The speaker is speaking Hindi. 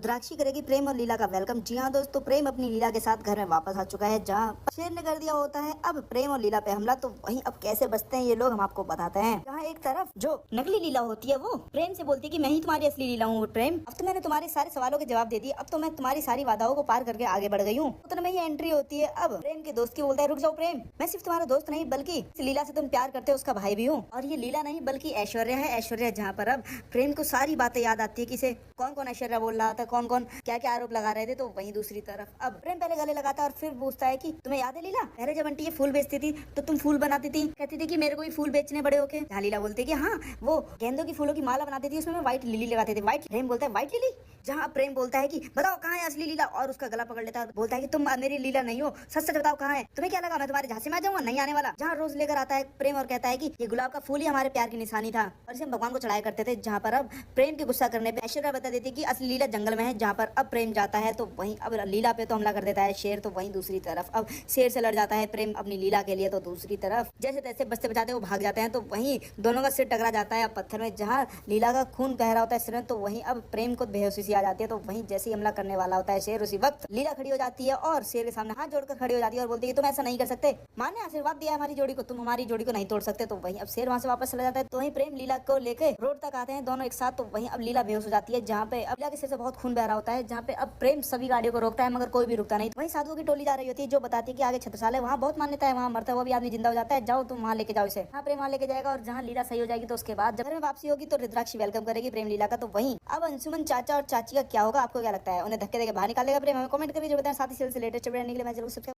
रुद्राक्षी करेगी प्रेम और लीला का वेलकम। जी हाँ दोस्तों, प्रेम अपनी लीला के साथ घर में वापस आ चुका है, जहाँ शेर ने कर दिया होता है अब प्रेम और लीला पे हमला। तो वहीं अब कैसे बचते हैं ये लोग हम आपको बताते हैं। जहाँ एक तरफ जो नकली लीला होती है वो प्रेम से बोलती है कि मैं ही तुम्हारी असली लीला हूँ। प्रेम, अब तो मैंने तुम्हारे सारे सवालों के जवाब दे दिए, अब तो मैं तुम्हारी सारी बाधाओं को पार करके आगे बढ़ गई हूँ। उतने में ही एंट्री होती है अब प्रेम के दोस्त की। बोलता है रुक जाओ प्रेम, मैं सिर्फ तुम्हारा दोस्त नहीं बल्कि लीला से तुम प्यार करते हो उसका भाई भी हूँ। और ये लीला नहीं बल्कि ऐश्वर्या है। ऐश्वर्या, जहाँ पर अब प्रेम को सारी बातें याद आती है कि इसे कौन कौन ऐश्वर्या बोल रहा था, कौन कौन क्या क्या आरोप लगा रहे थे। तो वहीं दूसरी तरफ अब प्रेम पहले गले लगाता है और फिर पूछता है कि तुम्हें याद है लीला, पहले जब आंटी ये फूल बेचती थी तो तुम फूल बनाती थी, कहती थी कि मेरे को भी फूल बेचने बड़े होके। जहाँ लीला बोलती है कि हाँ, वो गेंदों की फूलों की माला बनाती थी, उसमें मैं व्हाइट लिली लगाते थे। व्हाइट, प्रेम बोलता है व्हाइट लिली। जहाँ प्रेम बोलता है कि बताओ कहाँ है असली लीला, और उसका गला पकड़ लेता है। बोलता है कि तुम मेरी लीला नहीं हो, सच सच बताओ कहाँ है। तुम्हें क्या लगा मैं तुम्हारे झांसे में आ जाऊंगा, नहीं आने वाला। जहाँ रोज लेकर आता है प्रेम और कहता है कि ये गुलाब का फूल ही हमारे प्यार की निशानी था और इसे हम भगवान को चढ़ाया करते थे। जहाँ पर अब प्रेम के गुस्सा करने पे ऐश्वर्या बता देती है कि असली लीला जंगल में है। जहाँ पर अब प्रेम जाता है तो वहीं अब लीला पे तो हमला कर देता है शेर। तो वहीं दूसरी तरफ अब शेर से लड़ जाता है प्रेम अपनी लीला के लिए। तो दूसरी तरफ जैसे तैसे बचते बचाते वो भाग जाते हैं। तो वहीं दोनों का सिर टकरा जाता है पत्थर में, जहाँ लीला का खून बह रहा होता है सिर में। तो वहीं अब प्रेम को बेहोशी सी आ जाती है। तो वहीं जैसे ही हमला करने वाला होता है शेर, उसी वक्त लीला खड़ी हो जाती है और शेर के सामने हाथ जोड़कर खड़ी हो जाती है और बोलती है तुम ऐसा नहीं कर सकते, माँ ने आशीर्वाद दिया हमारी जोड़ी को, तुम हमारी जोड़ी को नहीं तोड़ सकते। तो वहीं अब शेर वहां से वापस चला जाता है। तो वहीं प्रेम लीला को लेकर रोड तक आते हैं दोनों एक साथ। तो वहीं अब लीला बेहोश हो जाती है, जहाँ पे अब लीला के सिर से बहुत खून बह रहा होता है। जहाँ पे अब प्रेम सभी गाड़ियों को रोकता है मगर कोई भी रुकता नहीं। वहीं साधुओं की टोली जा रही होती है जो बताती है कि आगे छत्रसाल है, वहाँ बहुत मान्यता है, वहाँ मरता है वो भी आदमी जिंदा हो जाता है, जाओ तुम वहाँ लेके जाओ इसे। हाँ, प्रेम वहाँ लेके जाएगा और जहाँ लीला सही हो जाएगी तो उसके बाद जब घर में वापसी होगी तो रुद्राक्षी वेलकम करेगी प्रेम लीला का। तो वहीं अब अंशुमन चाचा और चाची का क्या होगा आपको क्या लगता है? उन्हें धक्के देके बाहर निकालेगा प्रेम? हमें कमेंट करके जो बताएं। साथ ही से लेटेस्ट अपडेट के लिए मैं जरूर सब्सक्राइब